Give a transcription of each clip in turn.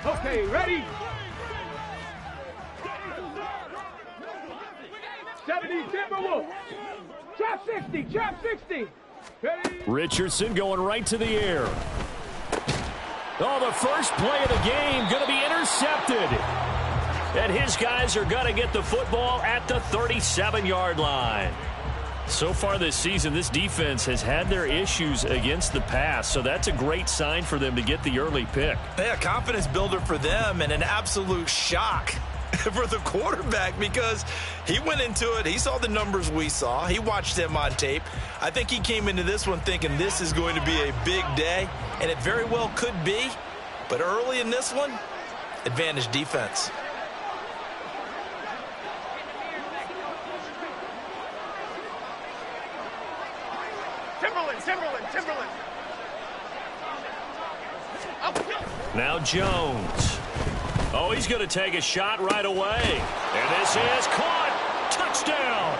Okay, ready? 70 Timberwolves. Trap 60, trap 60. Ready? Richardson going right to the air. Oh, the first play of the game going to be intercepted. And his guys are going to get the football at the 37-yard line. So far this season, this defense has had their issues against the pass, so that's a great sign for them to get the early pick. Yeah, confidence builder for them and an absolute shock for the quarterback because he went into it. He saw the numbers we saw. He watched them on tape. I think he came into this one thinking this is going to be a big day, and it very well could be. But early in this one, advantage defense. Timberland. Now Jones. Oh, he's going to take a shot right away. And this is caught. Touchdown.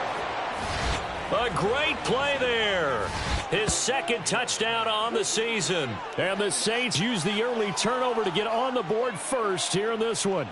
A great play there. His second touchdown on the season. And the Saints use the early turnover to get on the board first here in this one.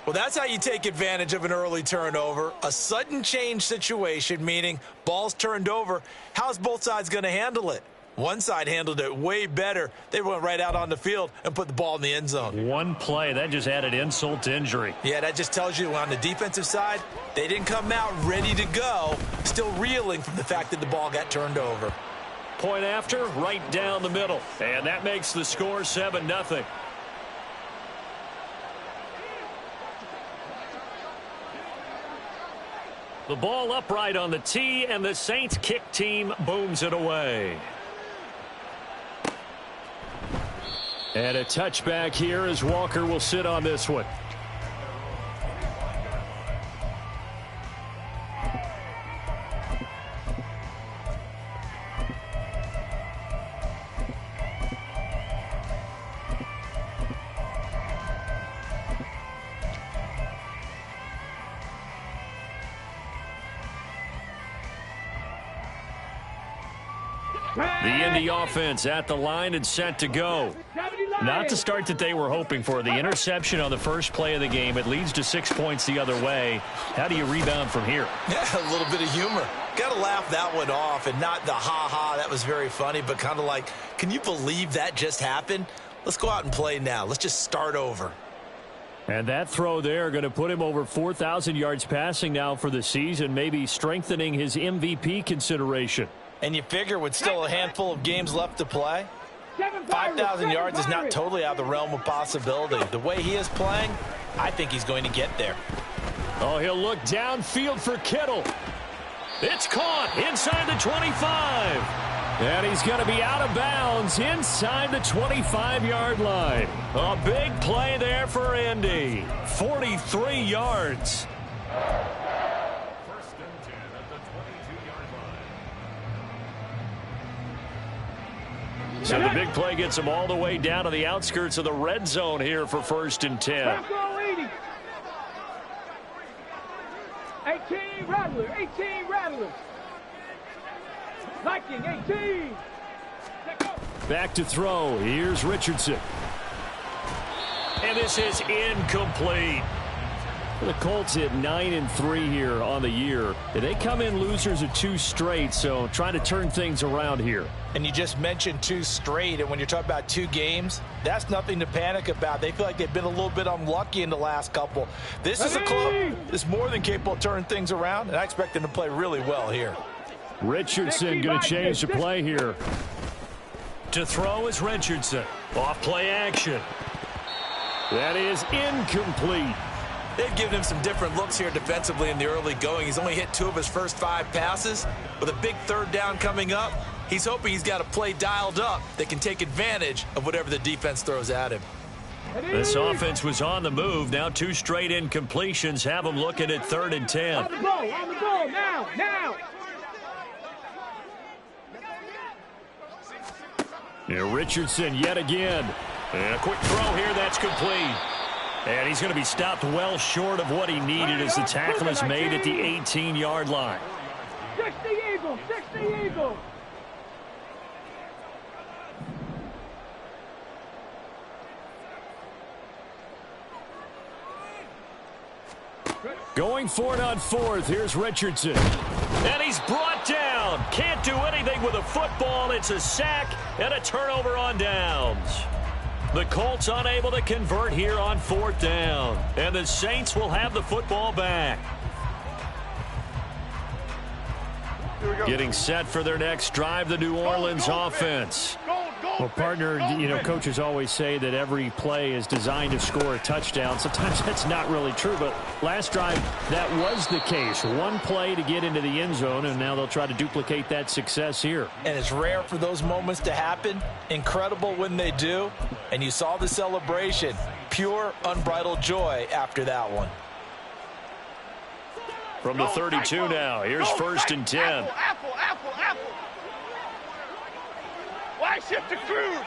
Well, that's how you take advantage of an early turnover. A sudden change situation, meaning ball's turned over. How's both sides going to handle it? One side handled it way better. They went right out on the field and put the ball in the end zone. One play, that just added insult to injury. Yeah, that just tells you on the defensive side, they didn't come out ready to go, still reeling from the fact that the ball got turned over. Point after, right down the middle. And that makes the score 7-0. The ball upright on the tee, and the Saints kick team booms it away. And a touchback here as Walker will sit on this one. The Indy offense at the line and set to go. Not the start that they were hoping for. The interception on the first play of the game. It leads to 6 points the other way. How do you rebound from here? Yeah, a little bit of humor. Got to laugh that one off and not the ha-ha. That was very funny, but kind of like, can you believe that just happened? Let's go out and play now. Let's just start over. And that throw there going to put him over 4,000 yards passing now for the season, maybe strengthening his MVP consideration. And you figure with still a handful of games left to play, 5,000 yards is not totally out of the realm of possibility. The way he is playing, I think he's going to get there. Oh, he'll look downfield for Kittle. It's caught inside the 25. And he's going to be out of bounds inside the 25-yard line. A big play there for Indy. 43 yards. So the big play gets him all the way down to the outskirts of the red zone here for 1st and 10. 18 Rattlers. Viking 18. Back to throw. Here's Richardson. And this is incomplete. The Colts hit 9-3 here on the year. They come in losers of 2 straight, so trying to turn things around here. And you just mentioned 2 straight, and when you're talking about 2 games, that's nothing to panic about. They feel like they've been a little bit unlucky in the last couple. This is a club that's more than capable of turning things around, and I expect them to play really well here. Richardson going to change the play here. To throw is Richardson. Off play action. That is incomplete. They've given him some different looks here defensively in the early going. He's only hit 2 of his first 5 passes. With a big 3rd down coming up, he's hoping he's got a play dialed up that can take advantage of whatever the defense throws at him. This offense was on the move. Now 2 straight incompletions have them looking at 3rd and 10. On the ball, now. Yeah, Richardson yet again. And a quick throw here, that's complete. And he's going to be stopped well short of what he needed as the tackle is made at the 18-yard line. 60 Eagles. Going for it on fourth. Here's Richardson. And he's brought down. Can't do anything with a football. It's a sack and a turnover on downs. The Colts unable to convert here on fourth down. And the Saints will have the football back. Getting set for their next drive, the New Orleans offense. Well, partner, coaches always say that every play is designed to score a touchdown. Sometimes that's not really true, but last drive, that was the case. One play to get into the end zone, and now they'll try to duplicate that success here. And it's rare for those moments to happen. Incredible when they do. And you saw the celebration. Pure, unbridled joy after that one. From the 32 now, here's first and 10. Apple. Why shift to Crude?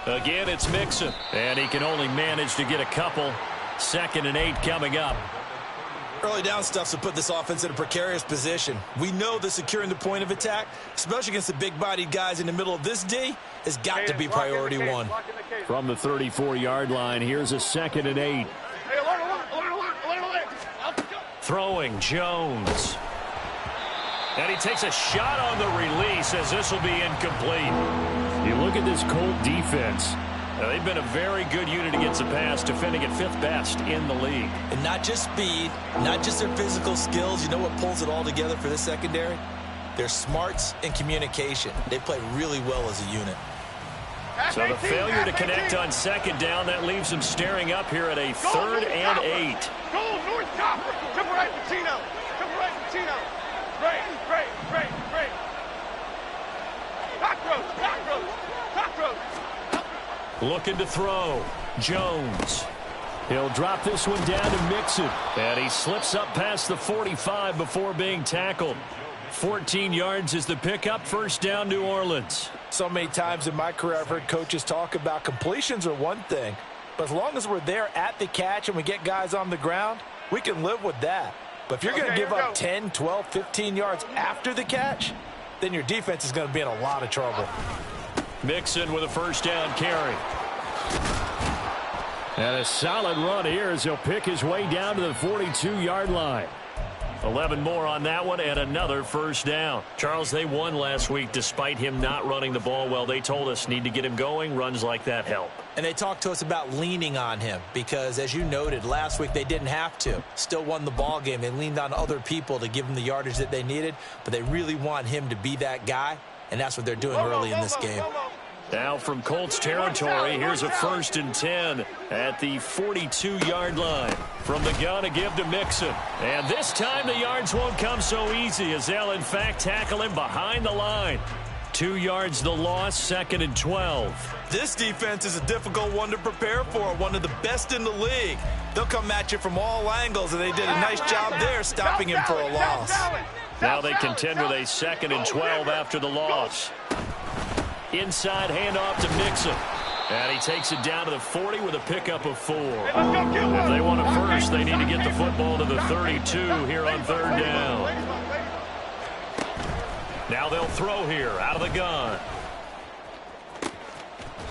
Again, it's Mixon. And he can only manage to get a couple. 2nd and 8 coming up. Early down stuff to put this offense in a precarious position. We know that securing the point of attack, especially against the big-bodied guys in the middle of this D, has got to be priority one. From the 34-yard line, here's a 2nd and 8. Throwing Jones. And he takes a shot on the release as this will be incomplete. You look at this Colt defense. They've been a very good unit against the pass, defending at 5th best in the league. And not just speed, not just their physical skills. You know what pulls it all together for this secondary? Their smarts and communication. They play really well as a unit. So the failure to connect on 2nd down, that leaves them staring up here at a 3rd and 8. Go north copper. Come right, Patino. Great. Cockroach. Looking to throw. Jones. He'll drop this one down to Mixon. And he slips up past the 45 before being tackled. 14 yards is the pickup. First down, New Orleans. So many times in my career I've heard coaches talk about completions are one thing. But as long as we're there at the catch and we get guys on the ground, we can live with that. But if you're going to give up 10, 12, 15 yards after the catch, then your defense is going to be in a lot of trouble. Mixon with a first down carry. And a solid run here as he'll pick his way down to the 42-yard line. 11 more on that one and another first down. Charles, they won last week despite him not running the ball well. They told us need to get him going. Runs like that help. And they talked to us about leaning on him because, as you noted, last week they didn't have to. Still won the ball game. They leaned on other people to give them the yardage that they needed, but they really want him to be that guy, and that's what they're doing early in this game. Now from Colts territory, here's a 1st and 10 at the 42-yard line. From the gun, a give to Mixon. And this time the yards won't come so easy as they'll, in fact, tackle him behind the line. 2 yards the loss, 2nd and 12. This defense is a difficult one to prepare for, one of the best in the league. They'll come at you from all angles, and they did a nice job there stopping him for a loss. Now they contend with a 2nd and 12 after the loss. Inside handoff to Mixon. And he takes it down to the 40 with a pickup of 4. If they want a first, they need to get the football to the 32 here on 3rd down. Now they'll throw here out of the gun.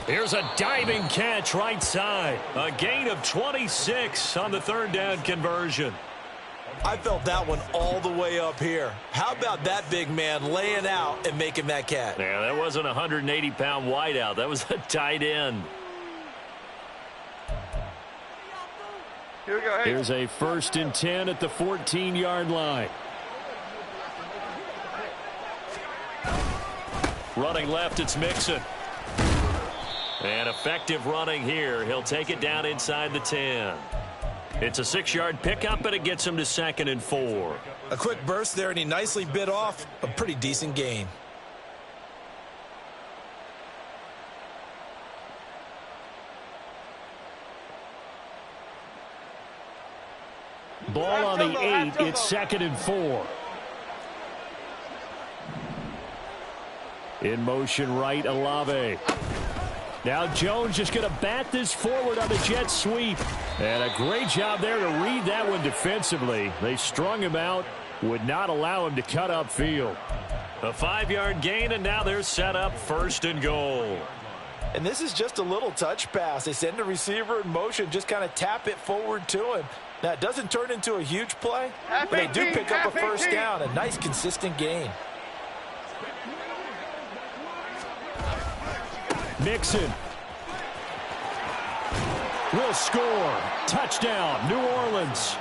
Here's a diving catch right side. A gain of 26 on the 3rd down conversion. I felt that one all the way up here. How about that big man laying out and making that catch? Yeah, that wasn't a 180-pound wideout. That was a tight end. Here we go. Hey. Here's a 1st and 10 at the 14-yard line. Running left, it's Mixon. And effective running here. He'll take it down inside the 10. It's a 6-yard pickup, and it gets him to 2nd and 4. A quick burst there, and he nicely bit off a pretty decent gain. Ball on the 8. It's 2nd and 4. In motion right, Olave. Now Jones just going to bat this forward on the jet sweep. And a great job there to read that one defensively. They strung him out, would not allow him to cut upfield. A 5-yard gain, and now they're set up 1st and goal. And this is just a little touch pass. They send the receiver in motion, just kind of tap it forward to him. Now, it doesn't turn into a huge play, but they do pick up a first down. A nice, consistent gain. Mixon will score. Touchdown, New Orleans.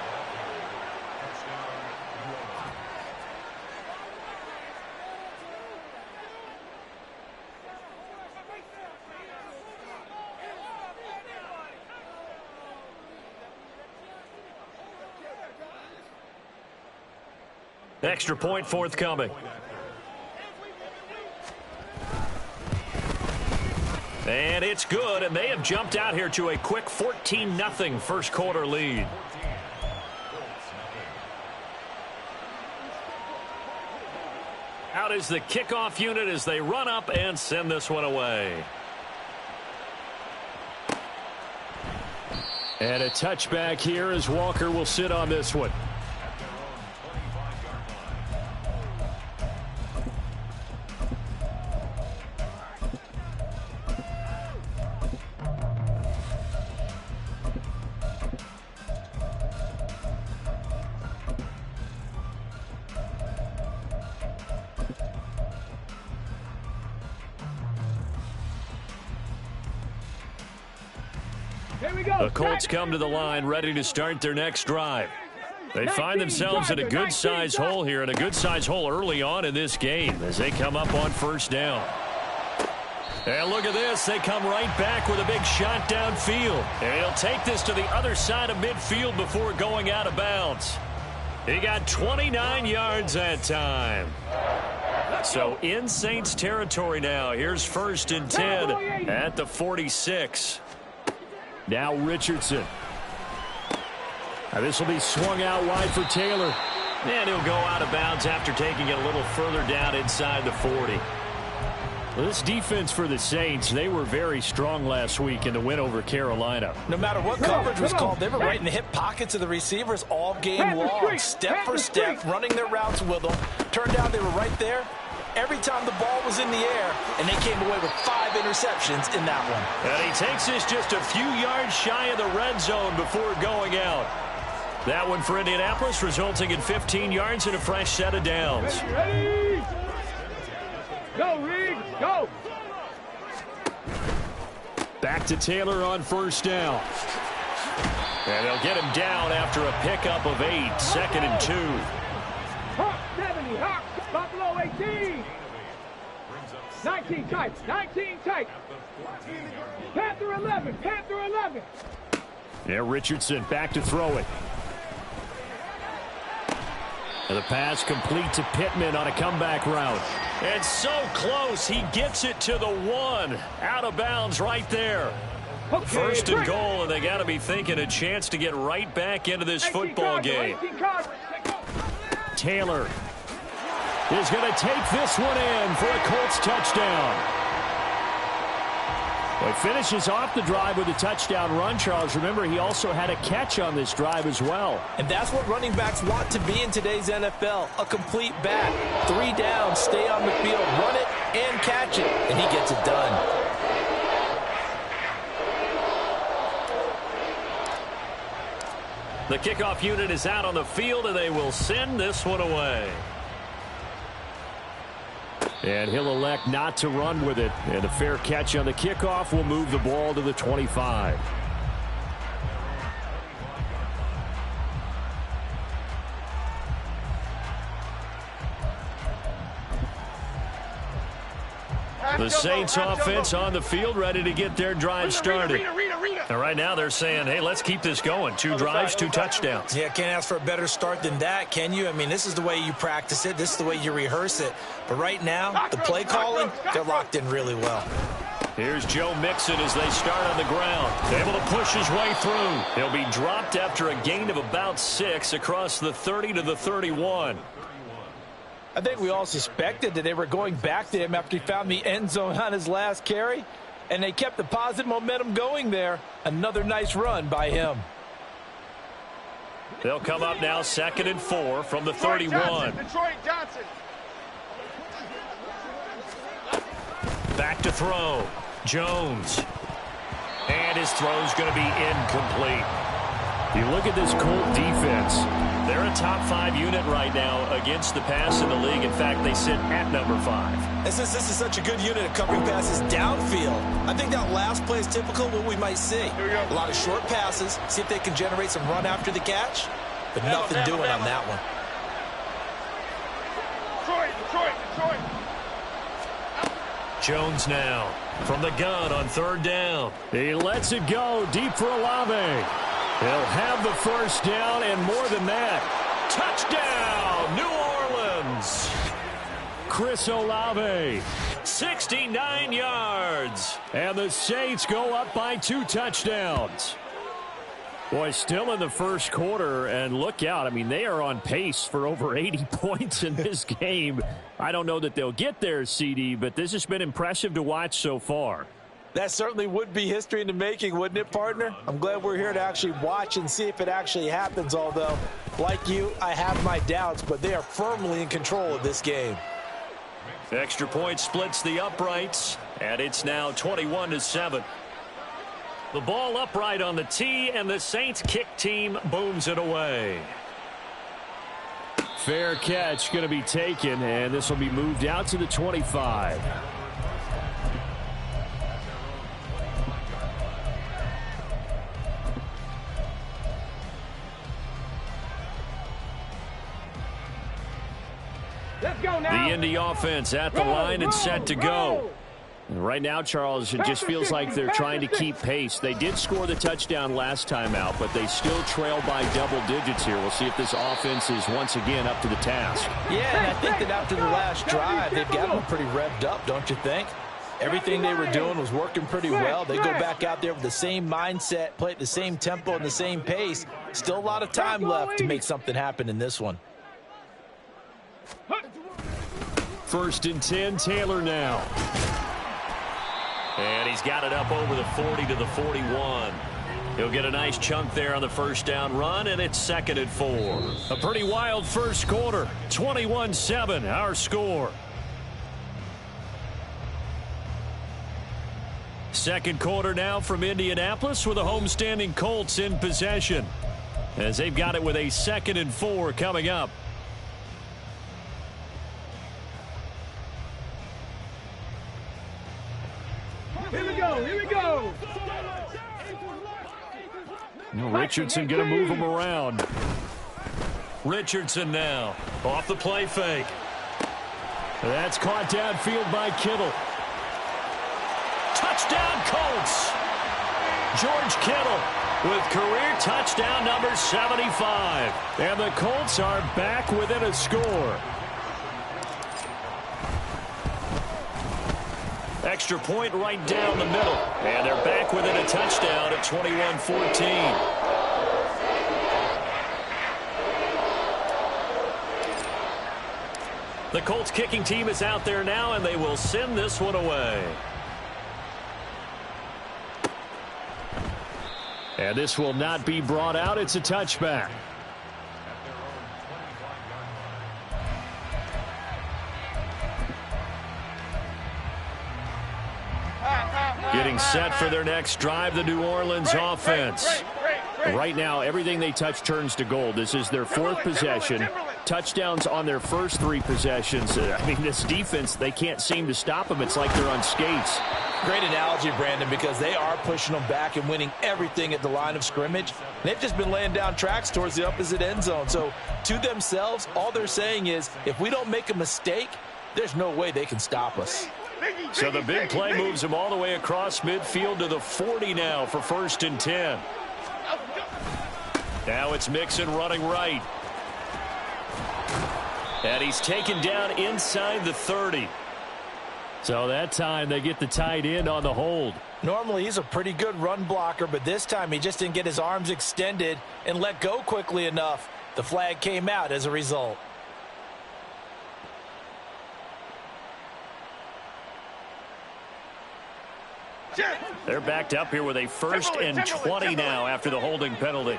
Extra point forthcoming. And it's good, and they have jumped out here to a quick 14-0 first quarter lead. Out is the kickoff unit as they run up and send this one away. And a touchback here as Walker will sit on this one. The Colts come to the line ready to start their next drive. They find themselves in a good-sized hole here, and a good-sized hole early on in this game as they come up on first down. And look at this. They come right back with a big shot downfield. And he'll take this to the other side of midfield before going out of bounds. He got 29 yards that time. So in Saints territory now. Here's 1st and 10 at the 46. Now Richardson. Now this will be swung out wide for Taylor. And he'll go out of bounds after taking it a little further down inside the 40. Well, this defense for the Saints, they were very strong last week in the win over Carolina. No matter what coverage was called, they were right in the hip pockets of the receivers all game long, step for step, running their routes with them. Turned out they were right there every time the ball was in the air, and they came away with 5 interceptions in that one. And he takes this just a few yards shy of the red zone before going out. That one for Indianapolis, resulting in 15 yards and a fresh set of downs. Ready? Go, Reed, go! Back to Taylor on first down. And they'll get him down after a pickup of 8, 2nd and 2. Hawk 70, Hawk, Buffalo 18. 19 tight, 19 tight. Panther 11, Panther 11. Yeah, Richardson back to throw it. And the pass complete to Pittman on a comeback route. And so close, he gets it to the 1. Out of bounds right there. Okay, 1st and goal, and they got to be thinking a chance to get right back into this football game. Taylor is going to take this one in for a Colts touchdown. Well, he finishes off the drive with a touchdown run, Charles. Remember, he also had a catch on this drive as well. And that's what running backs want to be in today's NFL, a complete back. 3 downs, stay on the field, run it, and catch it, and he gets it done. The kickoff unit is out on the field, and they will send this one away. And he'll elect not to run with it. And a fair catch on the kickoff will move the ball to the 25. The Saints offense on the field ready to get their drive started. And right now they're saying, hey, let's keep this going. 2 drives, 2 touchdowns. Yeah, can't ask for a better start than that, can you? I mean, this is the way you practice it. This is the way you rehearse it. But right now, the play calling, they're locked in really well. Here's Joe Mixon as they start on the ground. Able to push his way through. He'll be dropped after a gain of about 6 across the 30 to the 31. I think we all suspected that they were going back to him after he found the end zone on his last carry, and they kept the positive momentum going there. Another nice run by him. They'll come up now 2nd and 4 from the 31. Detroit Johnson. Back to throw. Jones. And his throw's going to be incomplete. You look at this Colt defense. They're a top 5 unit right now against the pass in the league. In fact, they sit at number 5. And since this is such a good unit of covering passes downfield, I think that last play is typical of what we might see. A lot of short passes, see if they can generate some run after the catch, but nothing doing on that one. Detroit. Jones now from the gun on 3rd down. He lets it go deep for Olave. He'll have the first down and more than that. Touchdown, New Orleans. Chris Olave. 69 yards. And the Saints go up by 2 touchdowns. Boy, still in the first quarter, and look out. I mean, they are on pace for over 80 points in this game. I don't know that they'll get there, CD, but this has been impressive to watch so far. That certainly would be history in the making, wouldn't it, partner? I'm glad we're here to actually watch and see if it actually happens, although, like you, I have my doubts, but they are firmly in control of this game. Extra point splits the uprights, and it's now 21-7. The ball upright on the tee, and the Saints kick team booms it away. Fair catch going to be taken, and this will be moved out to the 25. Let's go now. The Indy offense at the line and set to go. And right now, Charles, it just feels like they're trying to keep pace. They did score the touchdown last time out, but they still trail by double digits here. We'll see if this offense is once again up to the task. Yeah, and I think that after the last drive, they've got them pretty revved up, don't you think? Everything they were doing was working pretty well. They go back out there with the same mindset, play at the same tempo and the same pace. Still a lot of time left to make something happen in this one. 1st and 10, Taylor now. And he's got it up over the 40 to the 41. He'll get a nice chunk there on the first down run, and it's 2nd and 4. A pretty wild first quarter. 21-7, our score. Second quarter now from Indianapolis with the homestanding Colts in possession, as they've got it with a 2nd and 4 coming up. Here we go. Richardson going to move him around. Richardson now off the play fake. That's caught downfield by Kittle. Touchdown Colts. George Kittle with career touchdown number 75. And the Colts are back within a score. Extra point right down the middle. And they're back within a touchdown at 21-14. The Colts kicking team is out there now, and they will send this one away. And this will not be brought out. It's a touchback. Getting set for their next drive, the New Orleans offense. Right now, everything they touch turns to gold. This is their 4th possession. Touchdowns on their first 3 possessions. I mean, this defense, they can't seem to stop them. It's like they're on skates. Great analogy, Brandon, because they are pushing them back and winning everything at the line of scrimmage. They've just been laying down tracks towards the opposite end zone. So, to themselves, all they're saying is, if we don't make a mistake, there's no way they can stop us. So the big play moves him all the way across midfield to the 40 now for 1st and 10. Now it's Mixon running right. And he's taken down inside the 30. So that time they get the tight end on the hold. Normally he's a pretty good run blocker, but this time he just didn't get his arms extended and let go quickly enough. The flag came out as a result. They're backed up here with a 1st and 20 now after the holding penalty.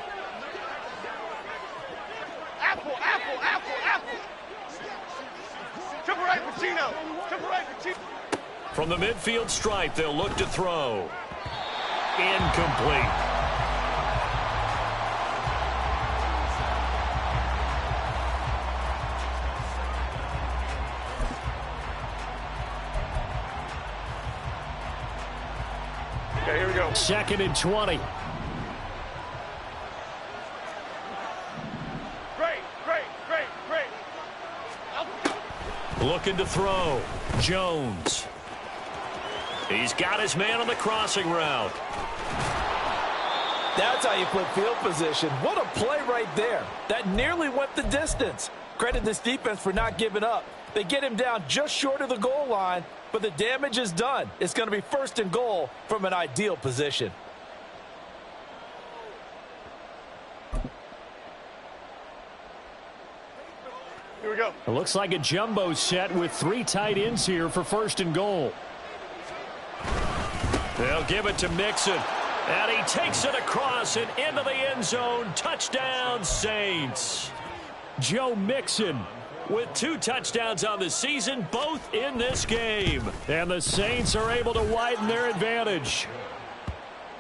Apple. Triple right, Pacino. From the midfield stripe, they'll look to throw. Incomplete. Okay, here we go. 2nd and 20. Looking to throw. Jones. He's got his man on the crossing route. That's how you put field position. What a play right there. That nearly went the distance. Credit this defense for not giving up. They get him down just short of the goal line, but the damage is done. It's going to be 1st and goal from an ideal position. Here we go. It looks like a jumbo set with 3 tight ends here for 1st and goal. They'll give it to Mixon. And he takes it across and into the end zone. Touchdown, Saints. Joe Mixon with 2 touchdowns on the season, both in this game. And the Saints are able to widen their advantage.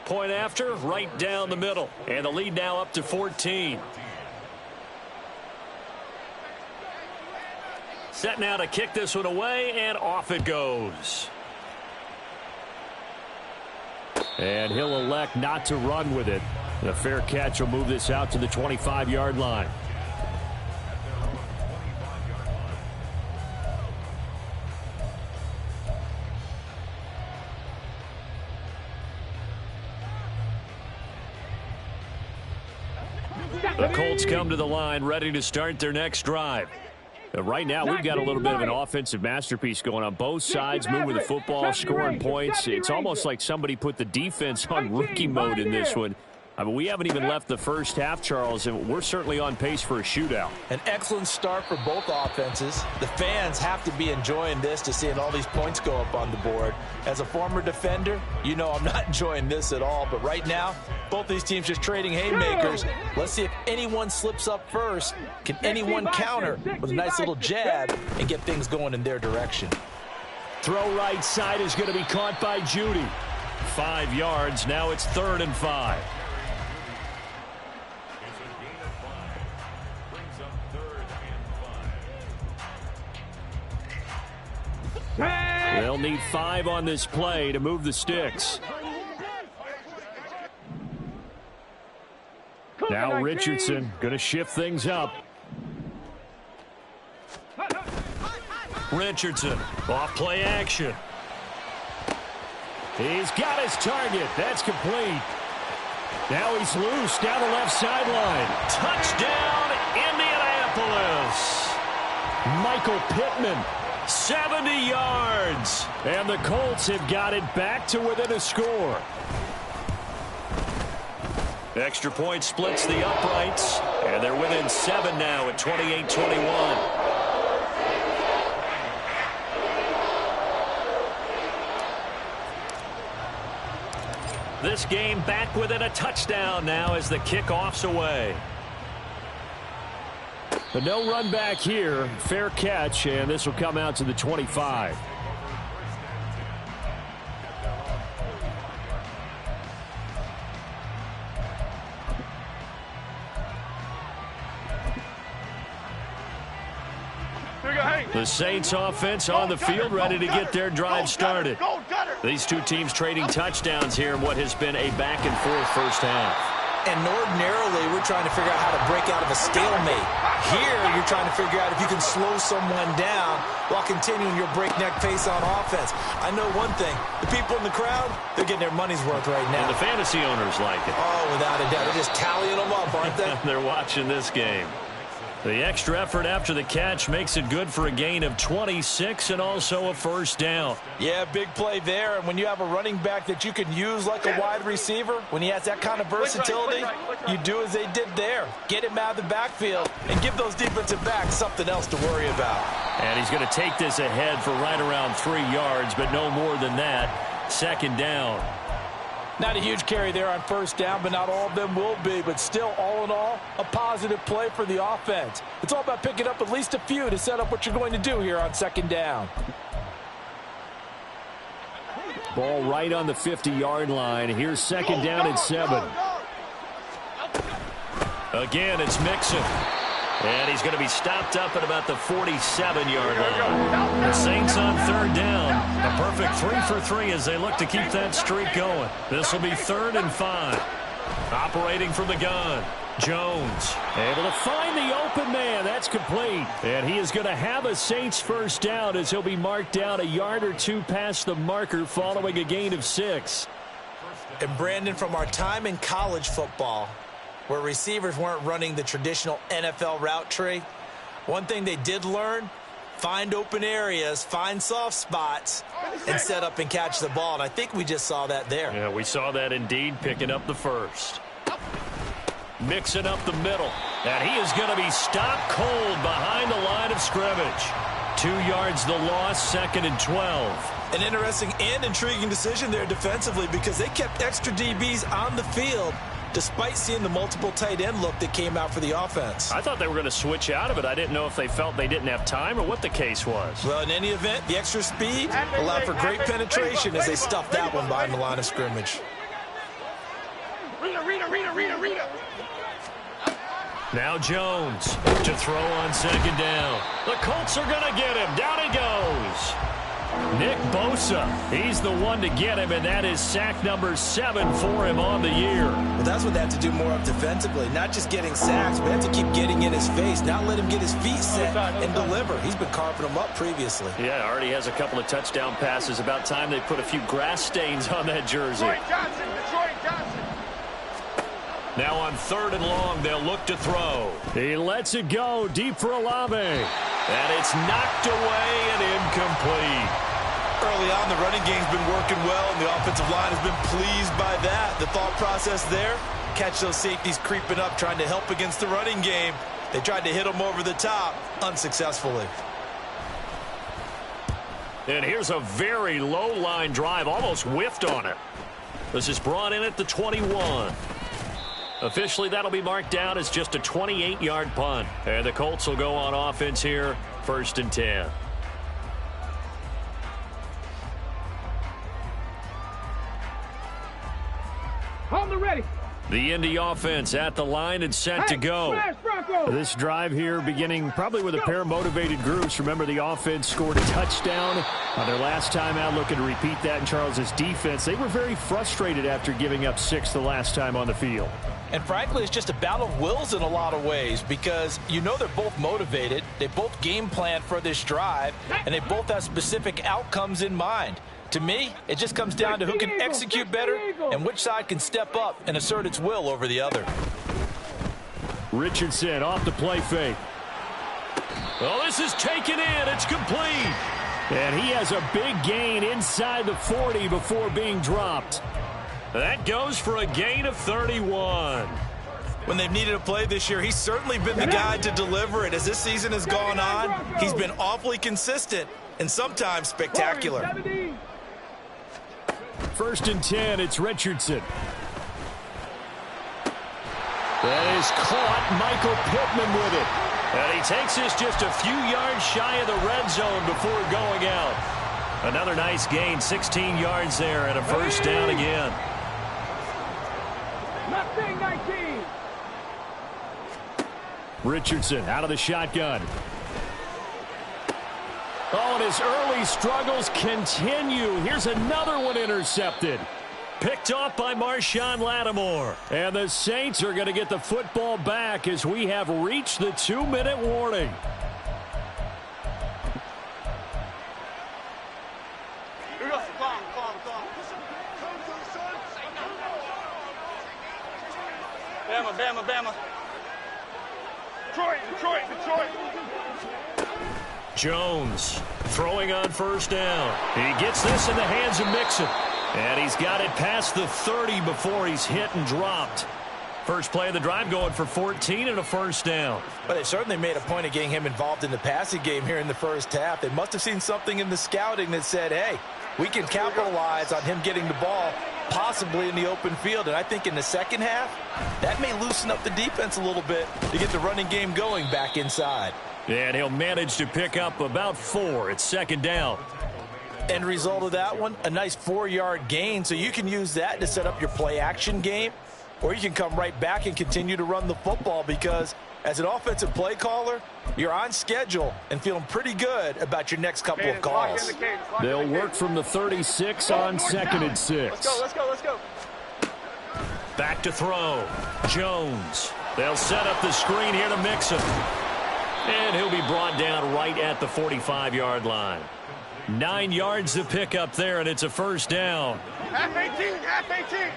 Point after, right down the middle. And the lead now up to 14. Set now to kick this one away, and off it goes. And he'll elect not to run with it. The fair catch will move this out to the 25-yard line. The Colts come to the line ready to start their next drive. Right now, we've got a little bit of an offensive masterpiece going on. Both sides moving the football, scoring points. It's almost like somebody put the defense on rookie mode in this one. I mean, we haven't even left the first half, Charles, and we're certainly on pace for a shootout. An excellent start for both offenses. The fans have to be enjoying this to seeing all these points go up on the board. As a former defender, you know I'm not enjoying this at all. But right now, both these teams just trading haymakers. Let's see if anyone slips up first. Can anyone counter with a nice little jab and get things going in their direction? Throw right side is going to be caught by Judy. 5 yards. Now it's 3rd and 5. They'll need 5 on this play to move the sticks. Now Richardson going to shift things up. Richardson off play action. He's got his target. That's complete. Now he's loose down the left sideline. Touchdown, Indianapolis. Michael Pittman. 70 yards. And the Colts have got it back to within a score. Extra point splits the uprights. And they're within 7 now at 28-21. This game back within a touchdown now as the kickoff's away. But no run back here. Fair catch, and this will come out to the 25. The Saints offense on the field ready to get their drive started. These two teams trading touchdowns here in what has been a back-and-forth first half. And ordinarily, we're trying to figure out how to break out of a stalemate. Here, you're trying to figure out if you can slow someone down while continuing your breakneck pace on offense. I know one thing. The people in the crowd, they're getting their money's worth right now. And the fantasy owners like it. Oh, without a doubt. They're just tallying them up, aren't they? They're watching this game. The extra effort after the catch makes it good for a gain of 26 and also a first down. Yeah, big play there. And when you have a running back that you can use like a wide receiver, when he has that kind of versatility, you do as they did there. Get him out of the backfield and give those defensive backs something else to worry about. And he's going to take this ahead for right around 3 yards, but no more than that. Second down. Not a huge carry there on first down, but not all of them will be. But still, all in all, a positive play for the offense. It's all about picking up at least a few to set up what you're going to do here on second down. Ball right on the 50-yard line. Here's second down and 7. Again, it's Mixon. And he's going to be stopped up at about the 47-yard line. The Saints on third down. A perfect 3 for 3 as they look to keep that streak going. This will be 3rd and 5. Operating from the gun. Jones able to find the open man. That's complete. And he is going to have a Saints first down as he'll be marked down a yard or 2 past the marker following a gain of 6. And Brandon, from our time in college football, where receivers weren't running the traditional NFL route tree, one thing they did learn: find open areas, find soft spots, and set up and catch the ball. And I think we just saw that there. Yeah, we saw that indeed, picking up the first. Mixing up the middle. And he is going to be stopped cold behind the line of scrimmage. 2 yards the loss, 2nd and 12. An interesting and intriguing decision there defensively, because they kept extra DBs on the field despite seeing the multiple tight end look that came out for the offense. I thought they were going to switch out of it. I didn't know if they felt they didn't have time or what the case was. Well, in any event, the extra speed allowed for great penetration as they stuffed that one behind the line of scrimmage. Rita. Now Jones to throw on 2nd down. The Colts are going to get him. Down he goes. Nick Bosa, he's the one to get him, and that is sack number 7 for him on the year. Well, that's what they have to do more of defensively, not just getting sacks, but have to keep getting in his face, not let him get his feet set and deliver. He's been carving them up previously. Yeah, already has a couple of touchdown passes. About time they put a few grass stains on that jersey. Detroit Johnson. Now on 3rd and long, they'll look to throw. He lets it go deep for Olave. And it's knocked away and incomplete. Early on, the running game's been working well, and the offensive line has been pleased by that. The thought process there: catch those safeties creeping up, trying to help against the running game. They tried to hit them over the top, unsuccessfully. And here's a very low line drive, almost whiffed on it. This is brought in at the 21. Officially, that'll be marked down as just a 28-yard punt. And the Colts will go on offense here, 1st and 10. Hold the ready. The Indy offense at the line and set to go. This drive here beginning probably with a pair of motivated groups. Remember, the offense scored a touchdown on their last time out, looking to repeat that in Charles's defense. They were very frustrated after giving up 6 the last time on the field. And frankly, it's just a battle of wills in a lot of ways, because you know they're both motivated, they both game plan for this drive, and they both have specific outcomes in mind. To me, it just comes down to who can execute better and which side can step up and assert its will over the other. Richardson off the play fake. Well, this is taken in. It's complete. And he has a big gain inside the 40 before being dropped. That goes for a gain of 31. When they've needed a play this year, he's certainly been the guy to deliver it. As this season has gone on, he's been awfully consistent and sometimes spectacular. 1st and 10, it's Richardson. That is caught. Michael Pittman with it. And he takes this just a few yards shy of the red zone before going out. Another nice gain, 16 yards there, and a first down again. 19. Richardson out of the shotgun. Oh, and his early struggles continue. Here's another one intercepted. Picked off by Marshawn Lattimore. And the Saints are going to get the football back as we have reached the 2-minute warning. Bama. Detroit. Jones throwing on 1st down. He gets this in the hands of Mixon. And he's got it past the 30 before he's hit and dropped. First play of the drive going for 14 and a first down. But they certainly made a point of getting him involved in the passing game here in the first half. They must have seen something in the scouting that said, hey, we can capitalize on him getting the ball possibly in the open field. And I think in the second half, that may loosen up the defense a little bit to get the running game going back inside. And he'll manage to pick up about 4. It's 2nd down. End result of that one, a nice 4-yard gain. So you can use that to set up your play action game, or you can come right back and continue to run the football, because as an offensive play caller, you're on schedule and feeling pretty good about your next couple of calls. They'll work from the 36 on 2nd and 6. Let's go. Back to throw. Jones. They'll set up the screen here to Mixon. And he'll be brought down right at the 45-yard line. 9 yards to pick up there, and it's a first down. Half 18.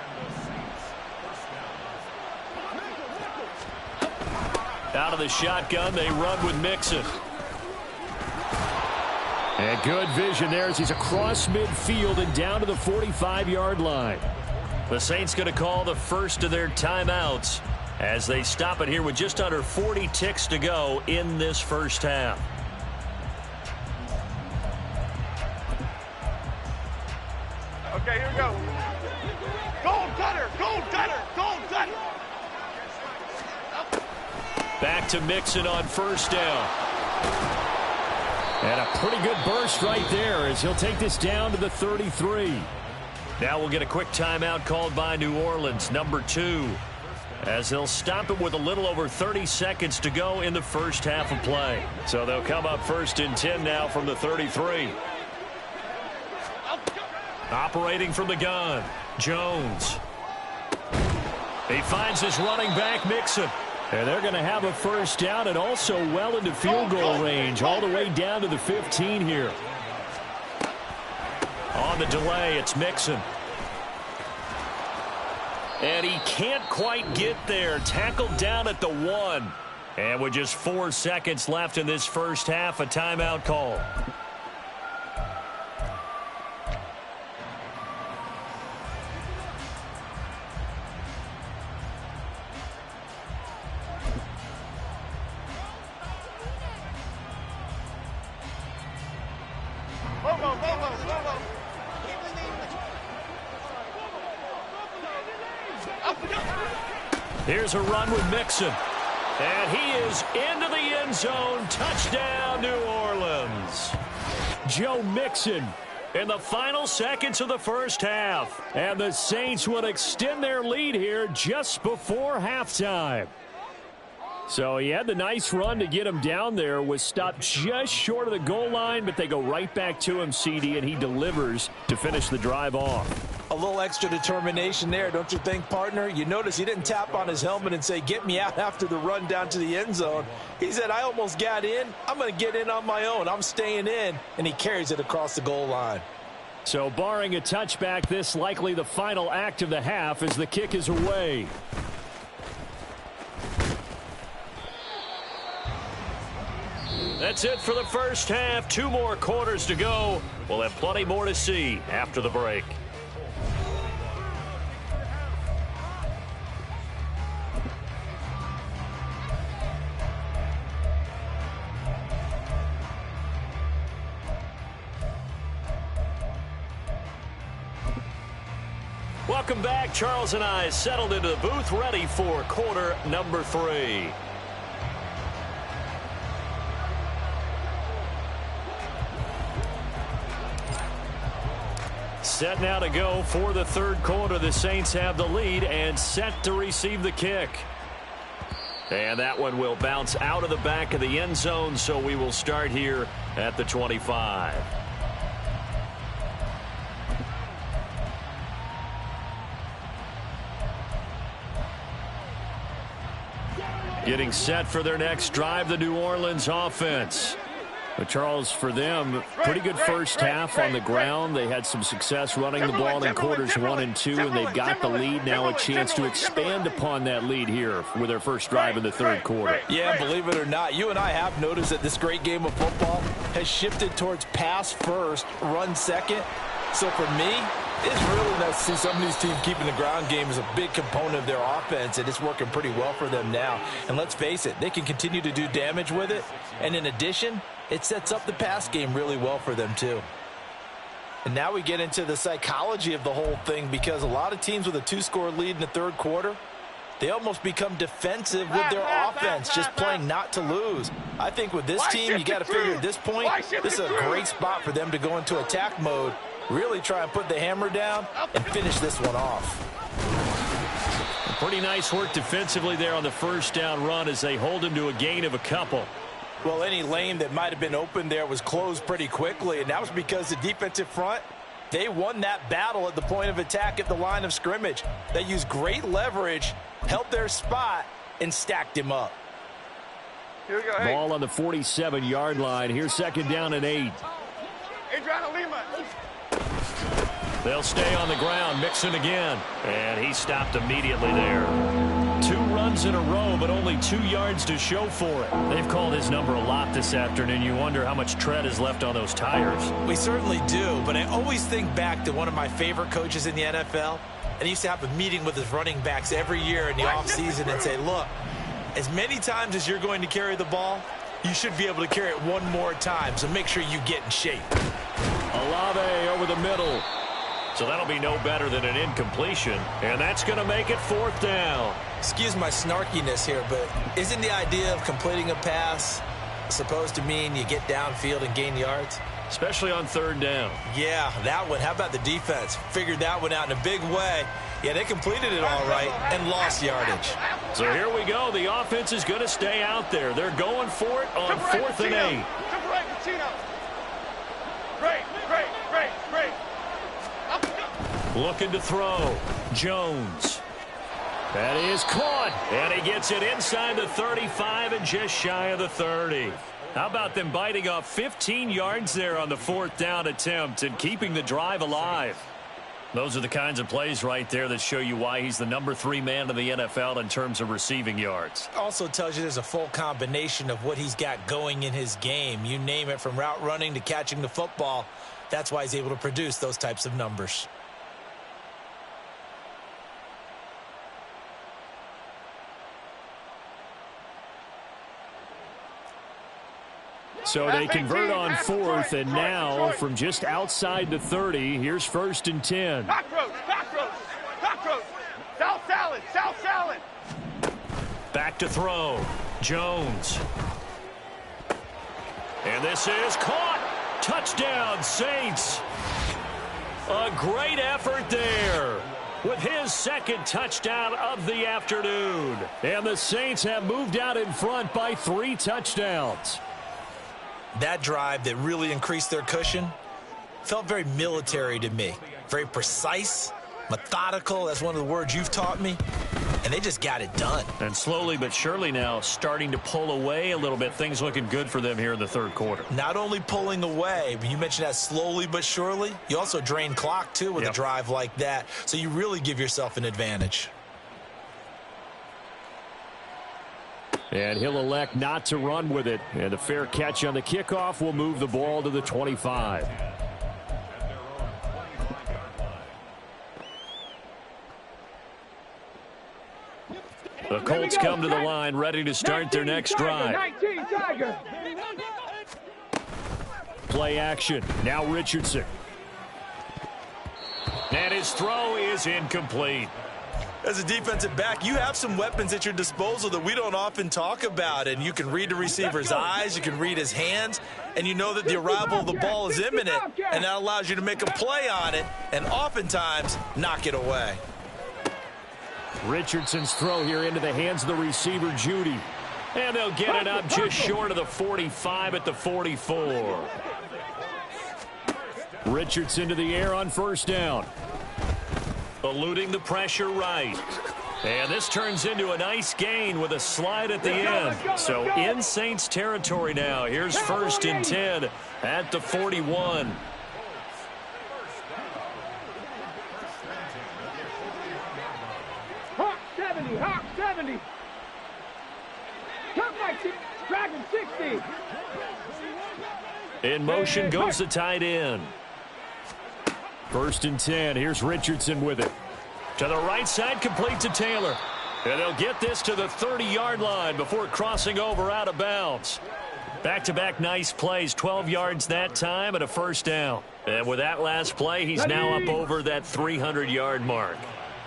Out of the shotgun, they run with Mixon. And good vision there as he's across midfield and down to the 45-yard line. The Saints going to call the first of their timeouts as they stop it here with just under 40 ticks to go in this first half. Okay, here we go. Gold gutter. Back to Mixon on first down. And a pretty good burst right there as he'll take this down to the 33. Now we'll get a quick timeout called by New Orleans, number 2, as they'll stop it with a little over 30 seconds to go in the first half of play. So they'll come up 1st and 10 now from the 33. Operating from the gun, Jones. He finds his running back, Mixon. And they're going to have a first down and also well into field goal range, all the way down to the 15 here. On the delay, it's Mixon. And he can't quite get there. Tackled down at the 1. And with just 4 seconds left in this first half, a timeout call. Here's a run with Mixon. And he is into the end zone. Touchdown, New Orleans. Joe Mixon In the final seconds of the first half. And the Saints would extend their lead here just before halftime. So he had the nice run to get him down there, was stopped just short of the goal line, but they go right back to him, CD, and he delivers to finish the drive off. A little extra determination there, don't you think, partner? You notice he didn't tap on his helmet and say, get me out after the run down to the end zone. He said, I almost got in. I'm going to get in on my own. I'm staying in. And he carries it across the goal line. So barring a touchback, this likely the final act of the half as the kick is away. That's it for the first half. 2 more quarters to go. We'll have plenty more to see after the break. Welcome back. Charles and I settled into the booth, ready for quarter number 3. Set now to go for the third quarter. The Saints have the lead and set to receive the kick. And that one will bounce out of the back of the end zone, so we will start here at the 25. Getting set for their next drive, the New Orleans offense. But Charles, for them, pretty good first half on the ground. They had some success running the ball in quarters 1 and 2, and they've got the lead now, a chance to expand upon that lead here with their first drive in the third quarter. Yeah, believe it or not, you and I have noticed that this great game of football has shifted towards pass first, run second. So for me, it's really nice to see some of these teams keeping the ground game as a big component of their offense, and it's working pretty well for them now. And let's face it, they can continue to do damage with it. And in addition, it sets up the pass game really well for them too. And now we get into the psychology of the whole thing, because a lot of teams with a 2-score lead in the third quarter, they almost become defensive with their offense, just playing not to lose. I think with this team, you got to figure at this point, this is a great spot for them to go into attack mode, really try and put the hammer down and finish this one off. Pretty nice work defensively there on the first down run as they hold him to a gain of a couple. Well, any lane that might have been open there was closed pretty quickly, and that was because the defensive front, they won that battle at the point of attack at the line of scrimmage. They used great leverage, held their spot, and stacked him up. Here we go. Hey. Ball on the 47-yard line. Here's second down and 8. Adriana Lima. They'll stay on the ground. Mixon again. And he stopped immediately there. 2 runs in a row, but only 2 yards to show for it. They've called his number a lot this afternoon. You wonder how much tread is left on those tires. We certainly do, but I always think back to one of my favorite coaches in the NFL. And he used to have a meeting with his running backs every year in the offseason and say, look, as many times as you're going to carry the ball, you should be able to carry it one more time, so make sure you get in shape. Olave over the middle. So that'll be no better than an incompletion. And that's going to make it 4th down. Excuse my snarkiness here, but isn't the idea of completing a pass supposed to mean you get downfield and gain yards? Especially on 3rd down. Yeah, that one. How about the defense? Figured that one out in a big way. Yeah, they completed it all right and lost yardage. So here we go. The offense is going to stay out there. They're going for it on 4th and 8. Great. Looking to throw. Jones. That is caught. And he gets it inside the 35 and just shy of the 30. How about them biting off 15 yards there on the 4th down attempt and keeping the drive alive? Those are the kinds of plays right there that show you why he's the number 3 man in the NFL in terms of receiving yards. Also tells you there's a full combination of what he's got going in his game. You name it, from route running to catching the football. That's why he's able to produce those types of numbers. So they convert on 4th, and now from just outside the 30, here's 1st and 10. Cockroach. South salad. Back to throw. Jones. And this is caught. Touchdown, Saints. A great effort there with his 2nd touchdown of the afternoon. And the Saints have moved out in front by 3 touchdowns. That drive that really increased their cushion felt very military to me. Very precise, methodical. That's one of the words you've taught me. And they just got it done. And slowly but surely now starting to pull away a little bit. Things looking good for them here in the 3rd quarter. Not only pulling away, but you mentioned that slowly but surely. You also drain clock, too, with a drive like that. So you really give yourself an advantage. And he'll elect not to run with it. And a fair catch on the kickoff will move the ball to the 25. The Colts come to the line ready to start their next drive. Play action. Now Richardson. And his throw is incomplete. As a defensive back, you have some weapons at your disposal that we don't often talk about. And you can read the receiver's eyes, you can read his hands, and you know that the arrival of the ball is imminent. And that allows you to make a play on it and oftentimes knock it away. Richardson's throw here into the hands of the receiver, Judy. And they'll get it up just short of the 45 at the 44. Richardson to the air on 1st down. Eluding the pressure right. And this turns into a nice gain with a slide at the end. So in Saints territory now. Here's 1st and 10 at the 41. Hawk 70. Come back, Dragon 60. In motion goes the tight end. 1st and 10. Here's Richardson with it. To the right side, complete to Taylor. And they'll get this to the 30-yard line before crossing over out of bounds. Back-to-back nice plays, 12 yards that time and a 1st down. And with that last play, he's now up over that 300-yard mark.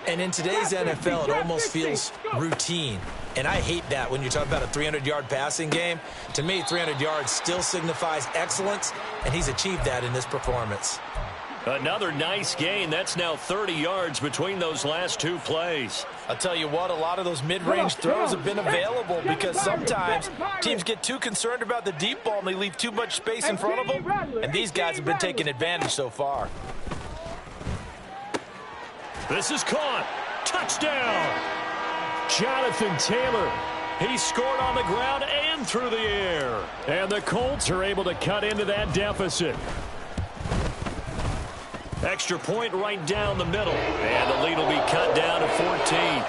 And in today's NFL, it almost feels routine. And I hate that when you're talking about a 300-yard passing game. To me, 300 yards still signifies excellence, and he's achieved that in this performance. Another nice gain. That's now 30 yards between those last two plays. I'll tell you what, a lot of those mid-range throws have been available because sometimes teams get too concerned about the deep ball and they leave too much space in front of them, and these guys have been taking advantage so far. This is caught. Touchdown. Jonathan Taylor. He scored on the ground and through the air. And the Colts are able to cut into that deficit. Extra point right down the middle. And the lead will be cut down to 14.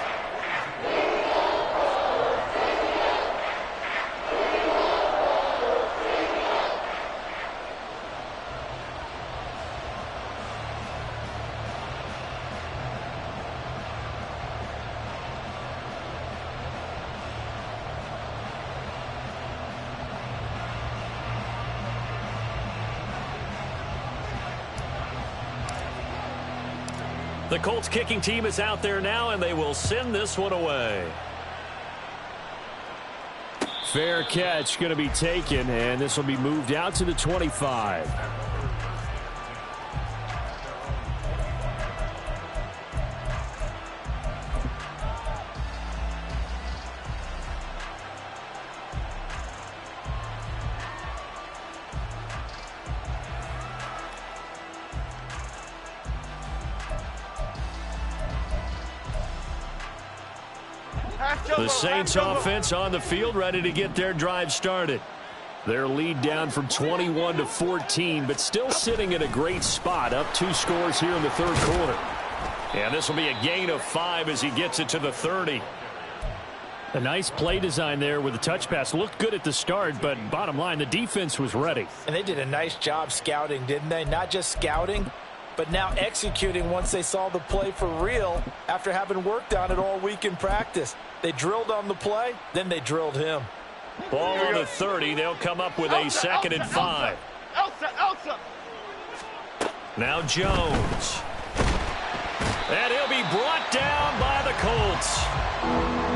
The Colts kicking team is out there now, and they will send this one away. Fair catch going to be taken, and this will be moved out to the 25. The Saints offense on the field, ready to get their drive started. Their lead down from 21 to 14, but still sitting in a great spot, up 2 scores here in the third quarter. And this will be a gain of 5 as he gets it to the 30. A nice play design there with the touch pass. Looked good at the start, but bottom line, the defense was ready. And they did a nice job scouting, didn't they? Not just scouting, but now executing once they saw the play for real after having worked on it all week in practice. They drilled on the play, then they drilled him. Ball on the 30. They'll come up with a 2nd and 5. Elsa. Now Jones. And he'll be brought down by the Colts.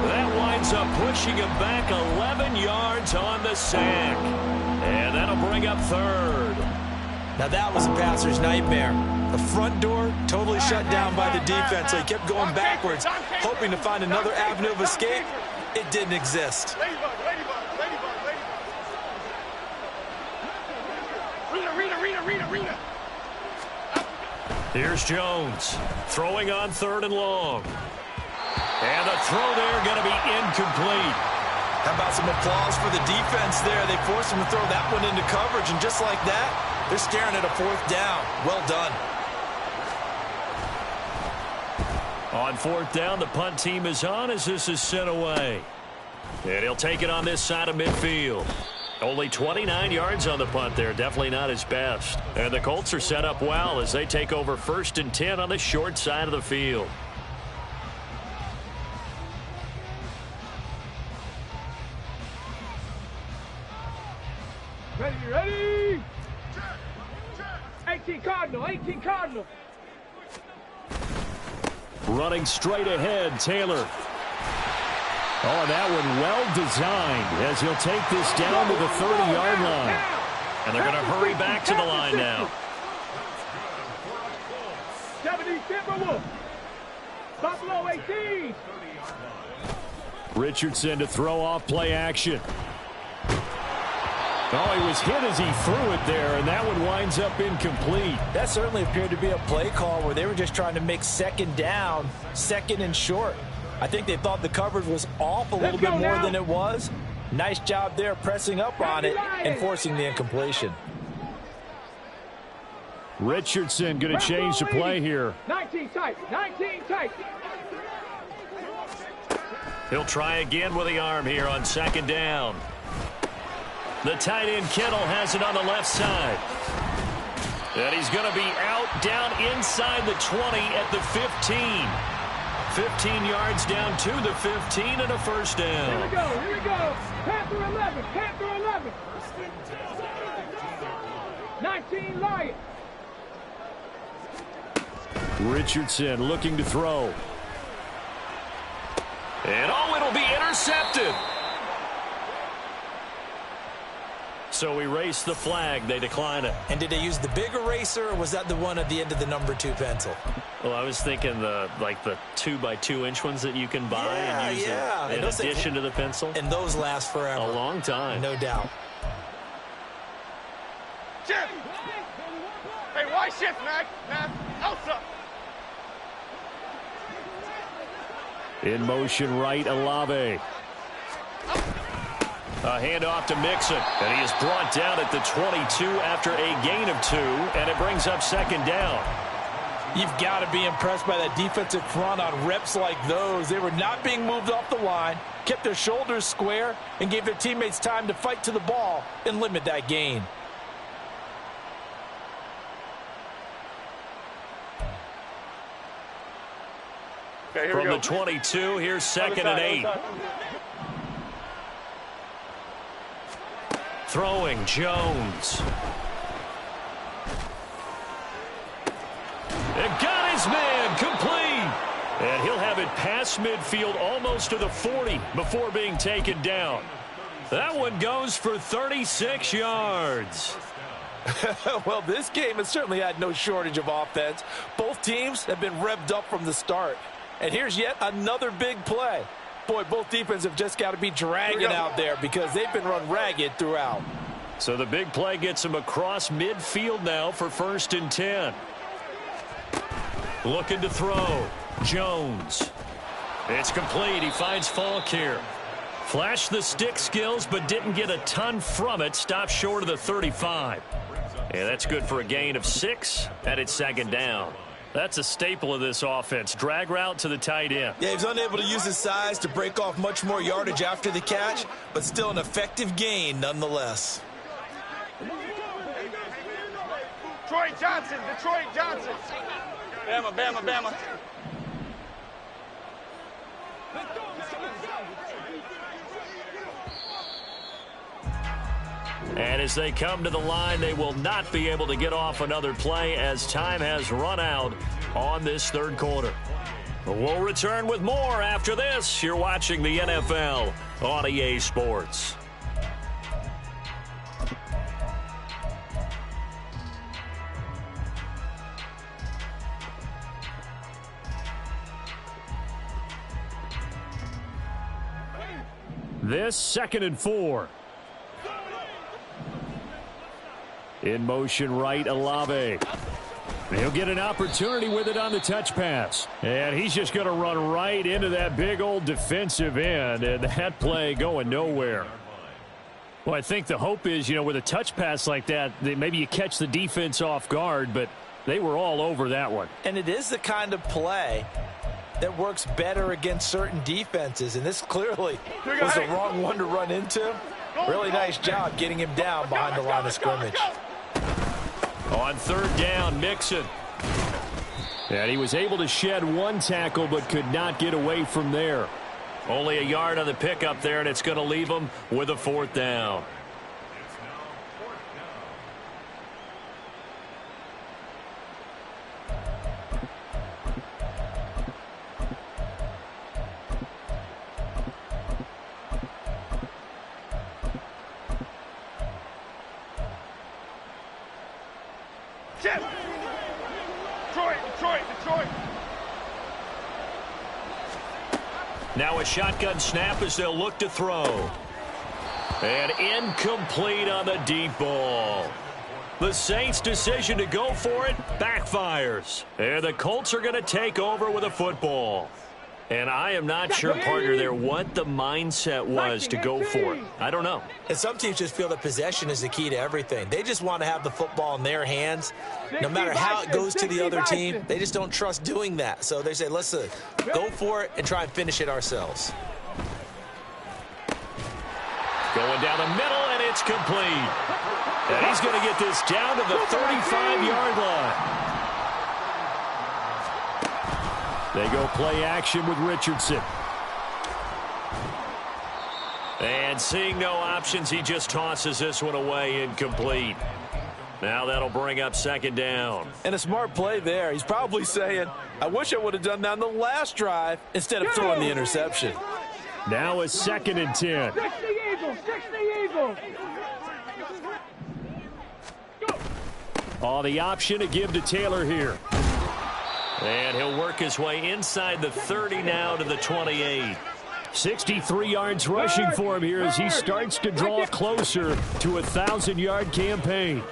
That winds up pushing him back 11 yards on the sack. And that'll bring up 3rd. Now that was a passer's nightmare. The front door totally shut down by the defense, so he kept going backwards, hoping to find another avenue of escape. It didn't exist. Ladybug. Rita. Here's Jones throwing on 3rd and long. And the throw there going to be incomplete. How about some applause for the defense there? They forced him to throw that one into coverage, and just like that, they're staring at a 4th down. Well done. On 4th down, the punt team is on as this is sent away. And he'll take it on this side of midfield. Only 29 yards on the punt there. Definitely not his best. And the Colts are set up well as they take over 1st and 10 on the short side of the field. Ready. 18 Cardinal. Running straight ahead, Taylor. Oh, that one well designed as he'll take this down to the 30-yard line. And they're going to hurry back to the line now. 70 Timberwolves. Buffalo 18. Richardson to throw off play action. Oh, he was hit as he threw it there, and that one winds up incomplete. That certainly appeared to be a play call where they were just trying to make 2nd down, 2nd and short. I think they thought the coverage was off a little bit more than it was. Nice job there pressing up on it and forcing the incompletion. Richardson going to change the play here. 19 tight. He'll try again with the arm here on 2nd down. The tight end Kittle has it on the left side. And he's going to be out down inside the 20 at the 15. 15 yards down to the 15 and a 1st down. Here we go. Panther 11. 19 Lions. Richardson looking to throw. And oh, it'll be intercepted. So erase the flag. They decline it. And did they use the big eraser, or was that the one at the end of the number 2 pencil? Well, I was thinking the 2x2-inch ones that you can buy and use in addition to the pencil. And those last forever. A long time. No doubt. Shift. Hey, why shift, Mac? Elsa. In motion right, Olave. A handoff to Mixon, and he is brought down at the 22 after a gain of 2, and it brings up second down. You've got to be impressed by that defensive front on reps like those. They were not being moved off the line, kept their shoulders square, and gave their teammates time to fight to the ball and limit that gain. Okay, From the 22, here's second and 8. Throwing, Jones. And got his man, complete. And he'll have it past midfield almost to the 40 before being taken down. That one goes for 36 yards. Well, this game has certainly had no shortage of offense. Both teams have been revved up from the start. And here's yet another big play. Boy, both defenses have just got to be dragging out there because they've been run ragged throughout. So the big play gets him across midfield now for 1st and 10. Looking to throw. Jones. It's complete. He finds Falk here. Flashed the stick skills, but didn't get a ton from it. Stopped short of the 35. And that's good for a gain of 6, and it's second down. That's a staple of this offense. Drag route to the tight end. Yeah, he was unable to use his size to break off much more yardage after the catch, but still an effective gain nonetheless. Detroit Johnson. Bama. And as they come to the line, they will not be able to get off another play as time has run out on this third quarter. We'll return with more after this. You're watching the NFL on EA Sports. This 2nd and 4. In motion right, Olave. He'll get an opportunity with it on the touch pass. And he's just going to run right into that big old defensive end. And that play going nowhere. Well, I think the hope is, with a touch pass like that, maybe you catch the defense off guard, but they were all over that one. And it is the kind of play that works better against certain defenses. And this clearly was the wrong one to run into. Really nice job getting him down behind the line of scrimmage. On 3rd down, Mixon. And he was able to shed one tackle but could not get away from there. Only a yard on the pickup there, and it's going to leave him with a 4th down. Detroit. Now a shotgun snap as they'll look to throw. And incomplete on the deep ball. The Saints' decision to go for it backfires. And the Colts are going to take over with a football. And I am not sure, partner, there what the mindset was to go for it. I don't know. And some teams just feel that possession is the key to everything. They just want to have the football in their hands. No matter how it goes to the other team, they just don't trust doing that. So they say, let's go for it and try and finish it ourselves. Going down the middle, and it's complete. And he's going to get this down to the 35-yard line. They go play action with Richardson. And seeing no options, he just tosses this one away, incomplete. Now that'll bring up 2nd down. And a smart play there. He's probably saying, I wish I would have done that on the last drive instead of throwing the interception. Now a 2nd and 10. 60 Eagles, 60 Eagles. Oh, the option to give to Taylor here. And he'll work his way inside the 30 now to the 28. 63 yards rushing for him here as he starts to draw closer to a 1,000-yard campaign.